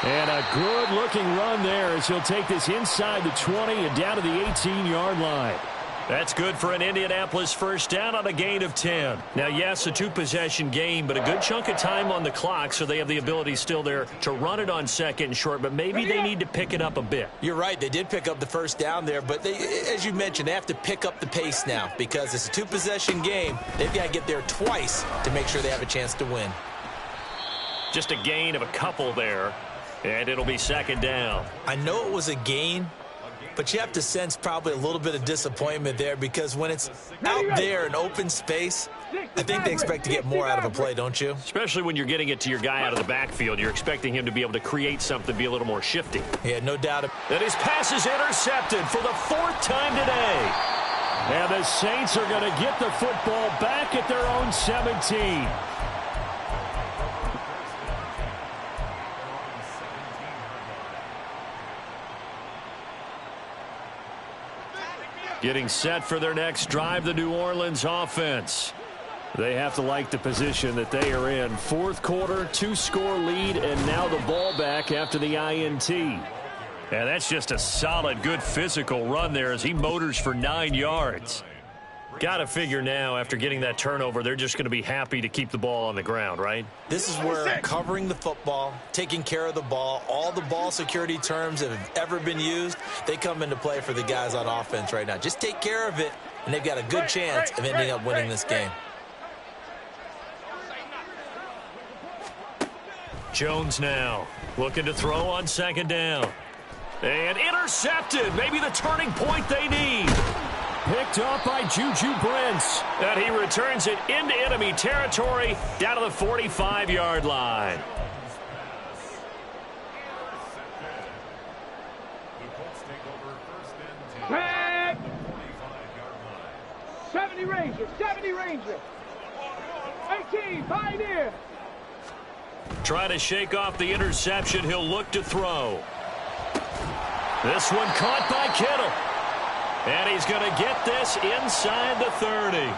And a good-looking run there as he'll take this inside the 20 and down to the 18-yard line. That's good for an Indianapolis first down on a gain of 10. Now, yes, a 2-possession game, but a good chunk of time on the clock, so they have the ability still there to run it on 2nd and short, but maybe they need to pick it up a bit. You're right. They did pick up the first down there, but they, as you mentioned, they have to pick up the pace now because it's a 2-possession game. They've got to get there twice to make sure they have a chance to win. Just a gain of a couple there, and it'll be 2nd down. I know it was a gain, but you have to sense probably a little bit of disappointment there because when it's out there in open space, I think they expect to get more out of a play, don't you? Especially when you're getting it to your guy out of the backfield. You're expecting him to be able to create something, be a little more shifty. Yeah, no doubt. And his pass is intercepted for the 4th time today. And the Saints are going to get the football back at their own 17. Getting set for their next drive, the New Orleans offense. They have to like the position that they are in. 4th quarter, 2-score lead, and now the ball back after the INT. And that's just a solid, good physical run there as he motors for 9 yards. Got to figure now, after getting that turnover, they're just going to be happy to keep the ball on the ground, right? This is where covering the football, taking care of the ball, all the ball security terms that have ever been used, they come into play for the guys on offense right now. Just take care of it, and they've got a good chance of ending up winning this game. Jones now looking to throw on 2nd down. And intercepted. Maybe the turning point they need. Picked up by Juju Brents. And he returns it into enemy territory down to the 45-yard line. Back. 70 Rangers, 70 Rangers. 18, Pioneer. Trying to shake off the interception. He'll look to throw. This one caught by Kittle. And he's going to get this inside the 30.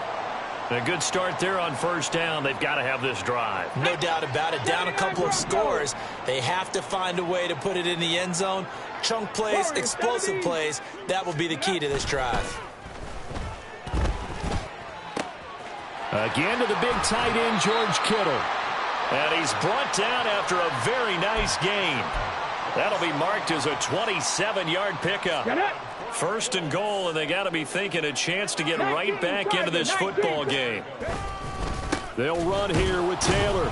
A good start there on 1st down. They've got to have this drive. No doubt about it. Down a couple of scores. They have to find a way to put it in the end zone. Chunk plays, explosive plays. That will be the key to this drive. Again to the big tight end, George Kittle. And he's brought down after a very nice gain. That'll be marked as a 27-yard pickup. 1st and goal, and they got to be thinking a chance to get right back into this football game. They'll run here with Taylor.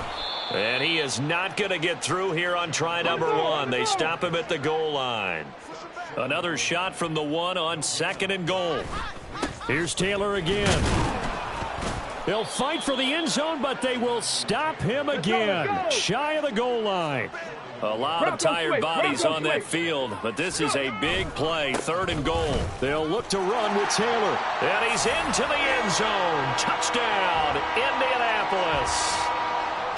And he is not going to get through here on try number 1. They stop him at the goal line. Another shot from the 1 on 2nd and goal. Here's Taylor again. They'll fight for the end zone, but they will stop him again. Shy of the goal line. A lot of tired bodies on that field, but this is a big play, 3rd and goal. They'll look to run with Taylor. And he's into the end zone. Touchdown, Indianapolis.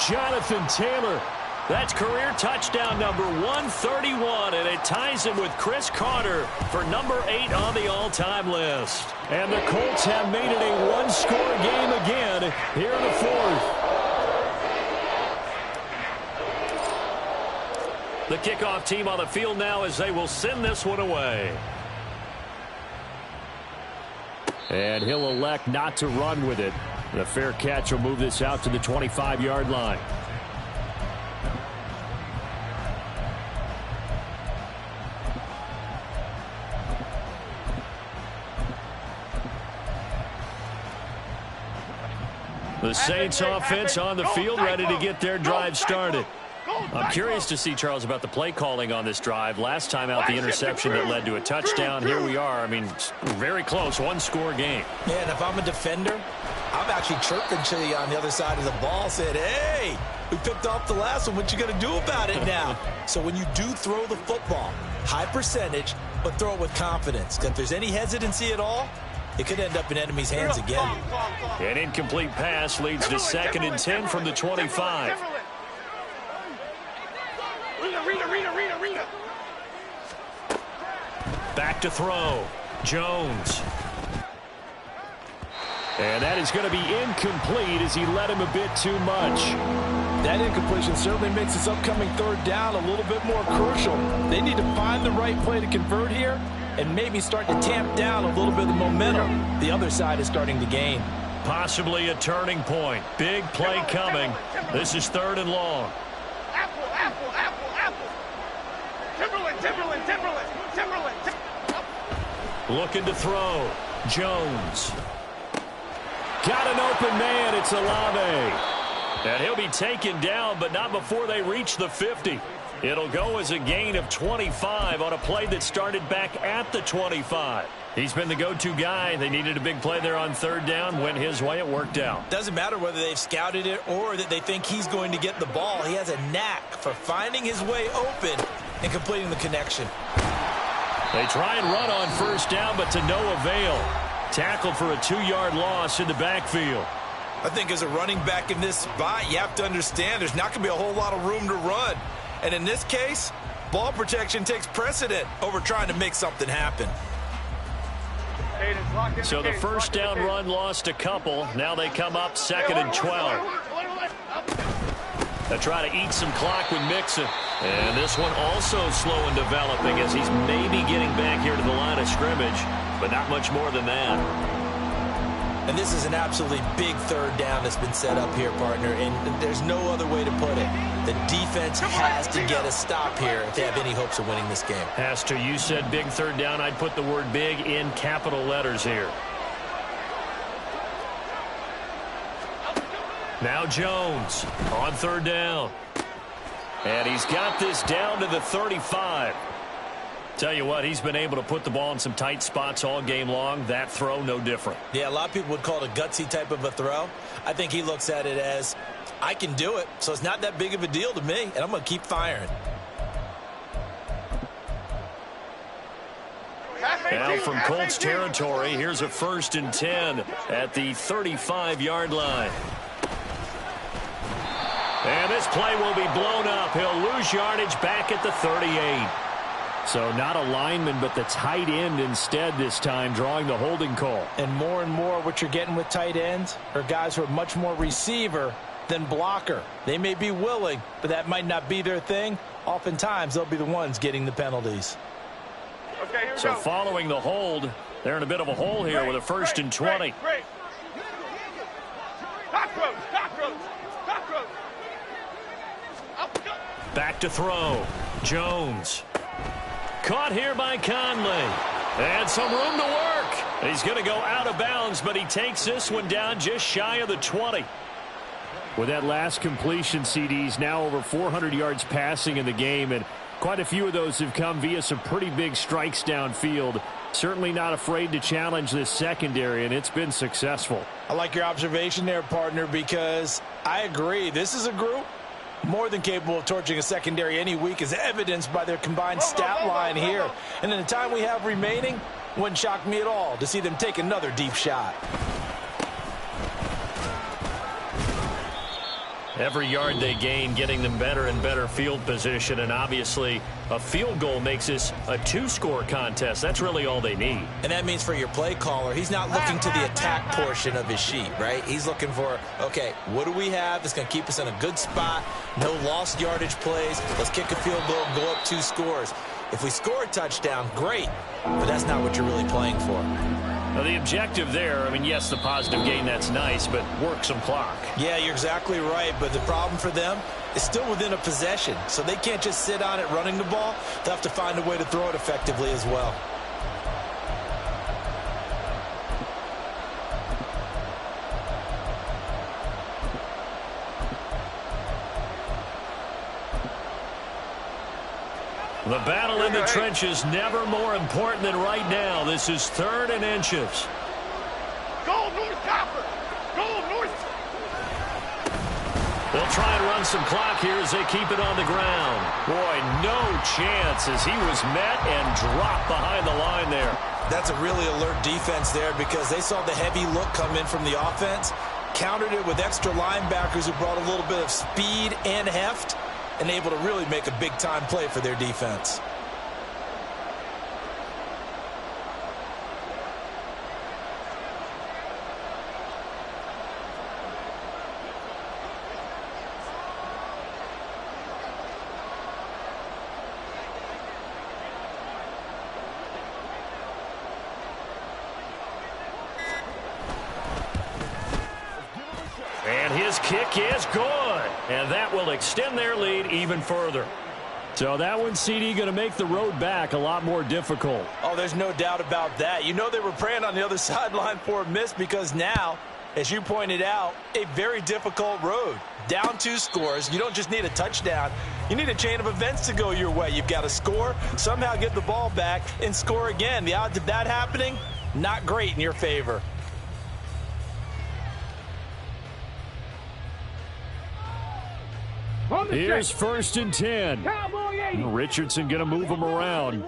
Jonathan Taylor. That's career touchdown number 131, and it ties him with Chris Carter for number 8 on the all-time list. And the Colts have made it a 1-score game again here in the 4th. The kickoff team on the field now as they will send this one away. And he'll elect not to run with it. The fair catch will move this out to the 25-yard line. The Saints offense on the field ready to get their drive started. I'm curious to see, Charles, about the play calling on this drive. Last time out, the interception that led to a touchdown. Here we are. I mean, very close, 1-score game. Yeah, and if I'm a defender, I'm actually chirping to you on the other side of the ball, saying, hey, we picked off the last one. What you going to do about it now? So when you do throw the football, high percentage, but throw it with confidence. If there's any hesitancy at all, it could end up in enemy's hands again. An incomplete pass leads to 2nd and 10 from the 25. Rita. Back to throw. Jones. And that is going to be incomplete as he led him a bit too much. That incompletion certainly makes this upcoming 3rd down a little bit more crucial. They need to find the right play to convert here and maybe start to tamp down a little bit of the momentum the other side is starting to gain. Possibly a turning point. Big play coming. This is 3rd and long. Apple. Timberland. Looking to throw. Jones. Got an open man. It's Olave. And he'll be taken down, but not before they reach the 50. It'll go as a gain of 25 on a play that started back at the 25. He's been the go-to guy. They needed a big play there on 3rd down. Went his way. It worked out. Doesn't matter whether they've scouted it or that they think he's going to get the ball. He has a knack for finding his way open and completing the connection. They try and run on 1st down, but to no avail. Tackled for a 2-yard loss in the backfield. I think as a running back in this spot, you have to understand there's not going to be a whole lot of room to run. And in this case, ball protection takes precedent over trying to make something happen. So the 1st down run lost a couple. Now they come up 2nd and 12. They try to eat some clock with Mixon. And this one also slow in developing as he's maybe getting back here to the line of scrimmage, but not much more than that. And this is an absolutely big 3rd down that's been set up here, partner, and there's no other way to put it. The defense has to get a stop here if they have any hopes of winning this game. Has to. You said big 3rd down. I'd put the word big in capital letters here. Now Jones on 3rd down. And he's got this down to the 35. Tell you what, he's been able to put the ball in some tight spots all game long. That throw, no different. Yeah, a lot of people would call it a gutsy type of a throw. I think he looks at it as, I can do it, so it's not that big of a deal to me, and I'm going to keep firing. Now from Colts territory, here's a 1st and 10 at the 35-yard line. And this play will be blown up. He'll lose yardage back at the 38. So not a lineman, but the tight end instead this time, drawing the holding call. And more what you're getting with tight ends are guys who are much more receiver than blocker. They may be willing, but that might not be their thing. Oftentimes, they'll be the ones getting the penalties. Okay, here we So go. following the hold, they're in a bit of a hole here with a 1st and 20. Cockroach. Back to throw. Jones. Caught here by Conley. And some room to work. He's going to go out of bounds, but he takes this one down just shy of the 20. With that last completion, CDs now over 400 yards passing in the game, and quite a few of those have come via some pretty big strikes downfield. Certainly not afraid to challenge this secondary, and it's been successful. I like your observation there, partner, because I agree. This is a group more than capable of torching a secondary any week, as evidenced by their combined stat line here. And in the time we have remaining, wouldn't shock me at all to see them take another deep shot. Every yard they gain, getting them better and better field position, and obviously a field goal makes this a 2-score contest. That's really all they need. And that means for your play caller, he's not looking to the attack portion of his sheet, right? He's looking for, okay, what do we have that's going to keep us in a good spot? No lost yardage plays. Let's kick a field goal and go up 2 scores. If we score a touchdown, great, but that's not what you're really playing for. Now, the objective there, I mean, yes, the positive gain, that's nice, but work some clock. Yeah, you're exactly right, but the problem for them is still within a possession, so they can't just sit on it running the ball. They'll have to find a way to throw it effectively as well. The battle in the trenches never more important than right now. This is 3rd and inches. Go north, Copper. Go north. They'll try and run some clock here as they keep it on the ground. Boy, no chance as he was met and dropped behind the line there. That's a really alert defense there because they saw the heavy look come in from the offense, countered it with extra linebackers who brought a little bit of speed and heft, and able to really make a big-time play for their defense. And his kick is good. And that will extend their lead even further. So that one, CD, going to make the road back a lot more difficult. Oh, there's no doubt about that. You know they were praying on the other sideline for a miss because now, as you pointed out, a very difficult road. Down 2 scores. You don't just need a touchdown. You need a chain of events to go your way. You've got to score, somehow get the ball back, and score again. The odds of that happening, not great in your favor. Here's 1st and 10. Cowboy 80. Richardson going to move him around.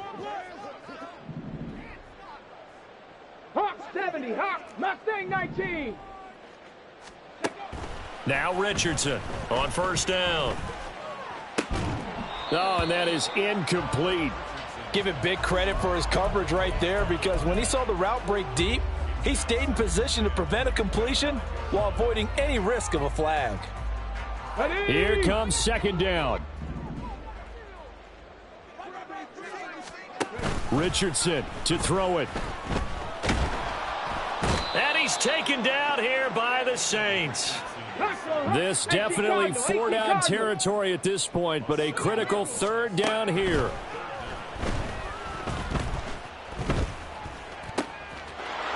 Hawk 70. Hawk Mustang 19. Now Richardson on 1st down. Oh, and that is incomplete. Give it big credit for his coverage right there because when he saw the route break deep, he stayed in position to prevent a completion while avoiding any risk of a flag. Here comes 2nd down. Richardson to throw it. And he's taken down here by the Saints. This definitely 4-down territory at this point, but a critical 3rd down here.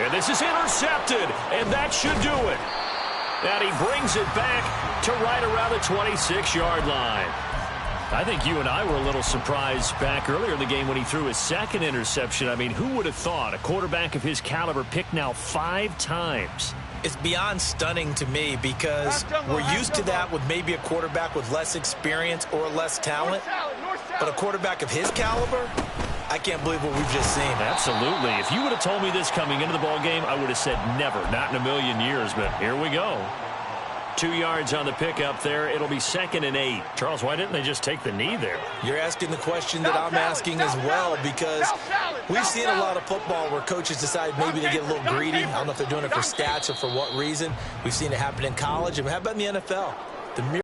And this is intercepted, and that should do it. And he brings it back to right around the 26-yard line. I think you and I were a little surprised back earlier in the game when he threw his 2nd interception. I mean, who would have thought a quarterback of his caliber picked now 5 times? It's beyond stunning to me because we're used to that with maybe a quarterback with less experience or less talent. But a quarterback of his caliber, I can't believe what we've just seen. Absolutely. If you would have told me this coming into the ball game, I would have said never, not in a million years. But here we go. 2 yards on the pickup there. It'll be 2nd and 8. Charles, why didn't they just take the knee there? You're asking the question that I'm asking as well because we've seen a lot of football where coaches decide maybe they get a little greedy. I don't know if they're doing it for stats or for what reason. We've seen it happen in college. And how about in the NFL? The